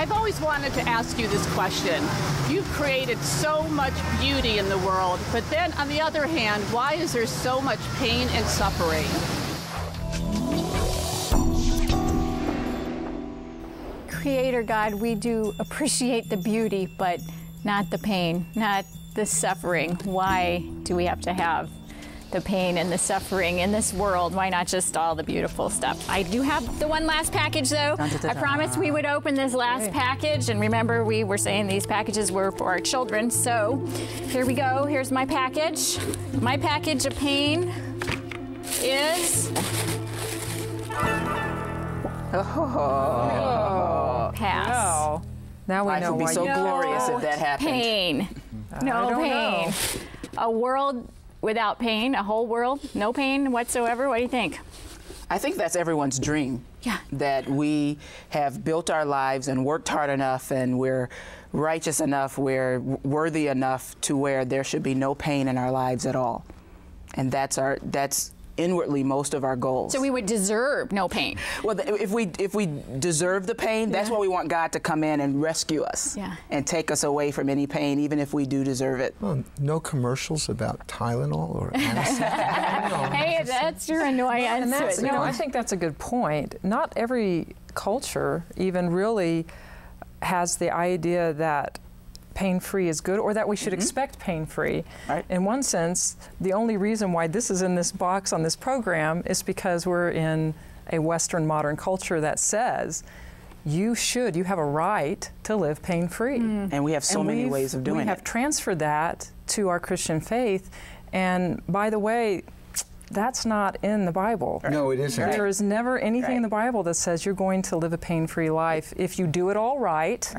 I've always wanted to ask you this question. You've created so much beauty in the world, but then on the other hand, why is there so much pain and suffering? Creator God, we do appreciate the beauty, but not the pain, not the suffering. Why do we have to have the pain and the suffering in this world? Why not just all the beautiful stuff? I do have the one last package, though. I promised we would open this last package, and remember, we were saying these packages were for our children, so here we go. Here's my package. My package of pain is... pass. Wow. Now we know why. Life would be so glorious if that happened. Pain. No pain. A world without pain, a whole world, no pain whatsoever. What do you think? I think that's everyone's dream. Yeah. That we have built our lives and worked hard enough, and we're righteous enough, we're worthy enough to where there should be no pain in our lives at all. And that's inwardly most of our goals. So we would deserve no pain. Well, if we deserve the pain, that's why we want God to come in and rescue us and take us away from any pain, even if we do deserve it. Well, no commercials about Tylenol or anesthetic. Hey, that's your annoyance. And that's, I think that's a good point. Not every culture even really has the idea that pain-free is good, or that we should expect pain-free. Right. In one sense, the only reason why this is in this box on this program is because we're in a Western modern culture that says you have a right to live pain-free. And we have so many ways of doing it. We have transferred that to our Christian faith, and by the way, that's not in the Bible. No, it isn't. There is never anything in the Bible that says you're going to live a pain-free life if you do it all right.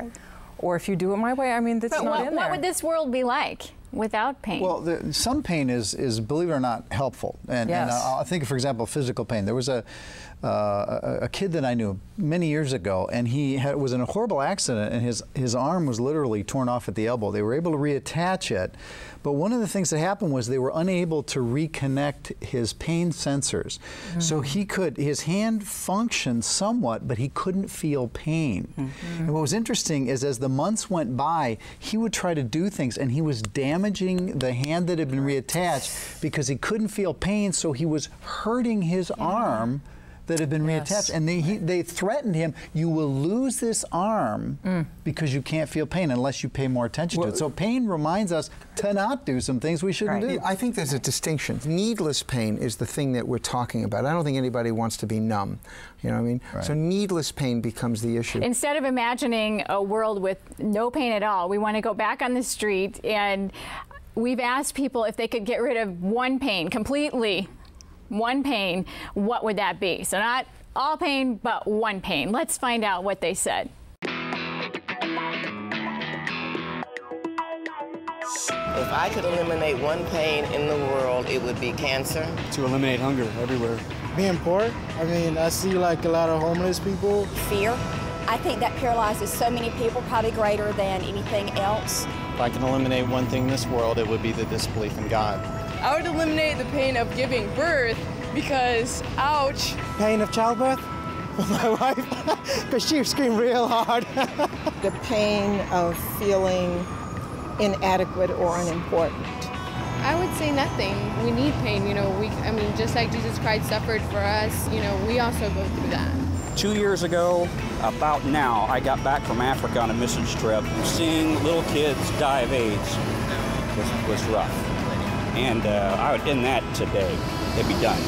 Or if you do it my way. I mean, that's not in there. What would this world be like without pain? Well, some pain is, believe it or not, helpful. And I think, for example, physical pain. There was a kid that I knew many years ago, and he was in a horrible accident, and his arm was literally torn off at the elbow. They were able to reattach it, but one of the things that happened was they were unable to reconnect his pain sensors. So his hand functioned somewhat, but he couldn't feel pain. And what was interesting is, as the months went by, he would try to do things, and he was damaging the hand that had been reattached because he couldn't feel pain, so he was hurting his arm that had been reattached, and they threatened him, you will lose this arm because you can't feel pain unless you pay more attention to it. So pain reminds us to not do some things we shouldn't do. I think there's a distinction. Needless pain is the thing that we're talking about. I don't think anybody wants to be numb. You know what I mean? So needless pain becomes the issue. Instead of imagining a world with no pain at all, we want to go back on the street, and we've asked people if they could get rid of one pain completely. One pain, what would that be? So not all pain, but one pain. Let's find out what they said. If I could eliminate one pain in the world, it would be cancer. To eliminate hunger everywhere. Being poor. I mean, I see like a lot of homeless people. Fear. I think that paralyzes so many people, probably greater than anything else. If I can eliminate one thing in this world, it would be the disbelief in God. I would eliminate the pain of giving birth because, ouch. Pain of childbirth for my wife, because she screamed real hard. The pain of feeling inadequate or unimportant. I would say nothing. We need pain, I mean, just like Jesus Christ suffered for us, we also go through that. 2 years ago, about now, I got back from Africa on a missions trip. Seeing little kids die of AIDS was rough. And I would end that today. It'd be done.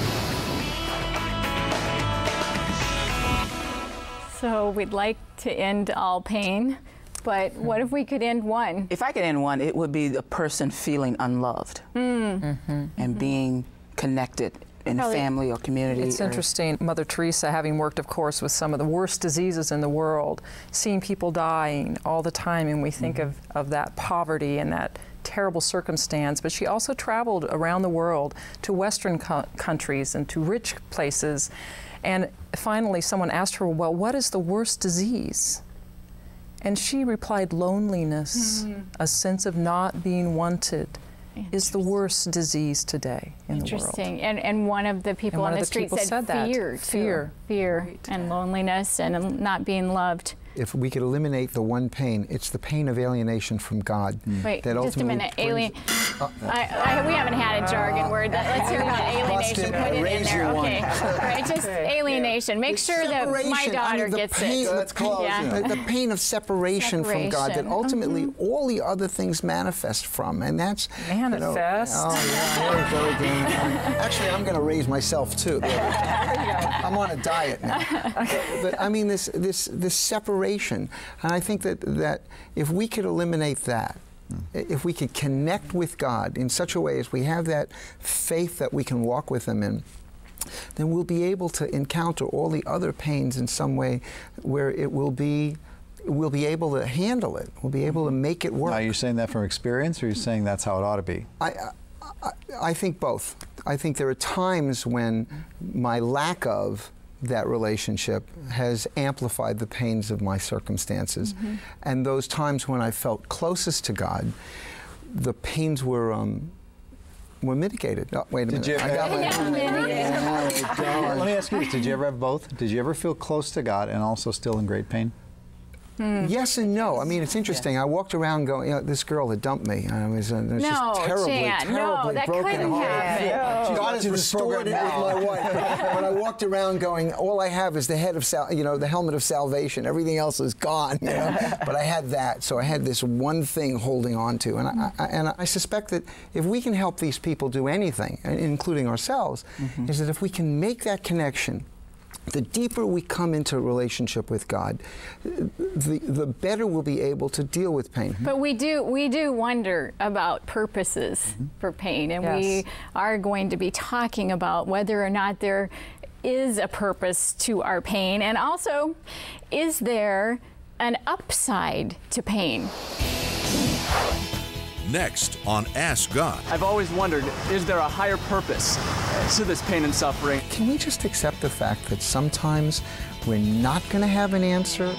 So we'd like to end all pain, but what if we could end one? If I could end one, it would be the person feeling unloved and being connected in a family or community. It's interesting, Mother Teresa, having worked, of course, with some of the worst diseases in the world, seeing people dying all the time, and we think of that poverty and that terrible circumstance, but she also traveled around the world to Western countries and to rich places, and finally someone asked her, well, what is the worst disease? And she replied, loneliness, a sense of not being wanted, is the worst disease today in the world. Interesting. And one of the people on the street said fear. Fear. Fear and loneliness and not being loved. if we could eliminate the one pain, it's the pain of alienation from God. Wait, that just a minute. We haven't had a jargon word. Let's hear about alienation. Put it in there. Okay. Right, just alienation. Make sure that my daughter gets it. That's close. Yeah. The pain of separation from God that ultimately all the other things manifest from. And that's... Manifest? You know, oh, yeah, here we go again. Actually, I'm going to raise myself, too. I'm on a diet now. But I mean, this separation, and I think that if we could eliminate that, if we could connect with God in such a way as we have that faith that we can walk with Him in, then we'll be able to encounter all the other pains in some way where we'll be able to handle it. We'll be able to make it work. Are you saying that from experience, or are you saying that's how it ought to be? I think both. I think there are times when my lack of that relationship has amplified the pains of my circumstances. And those times when I felt closest to God, the pains were mitigated. Oh, wait a minute. Let me ask you this. Did you ever have both? Did you ever feel close to God and also still in great pain? Yes and no. I mean, it's interesting. I walked around going, you know, this girl had dumped me. I was just terribly broken hearted. God has restored it with my wife. But I walked around going, all I have is the head of, the helmet of salvation. Everything else is gone. You know? But I had that, so I had this one thing holding on to. And I suspect that if we can help these people do anything, including ourselves, is that if we can make that connection, the deeper we come into a relationship with God, the better we'll be able to deal with pain. But we do wonder about purposes for pain, and we are going to be talking about whether or not there is a purpose to our pain, and also, is there an upside to pain? Next on Ask God. I've always wondered, is there a higher purpose to this pain and suffering? Can we just accept the fact that sometimes we're not going to have an answer?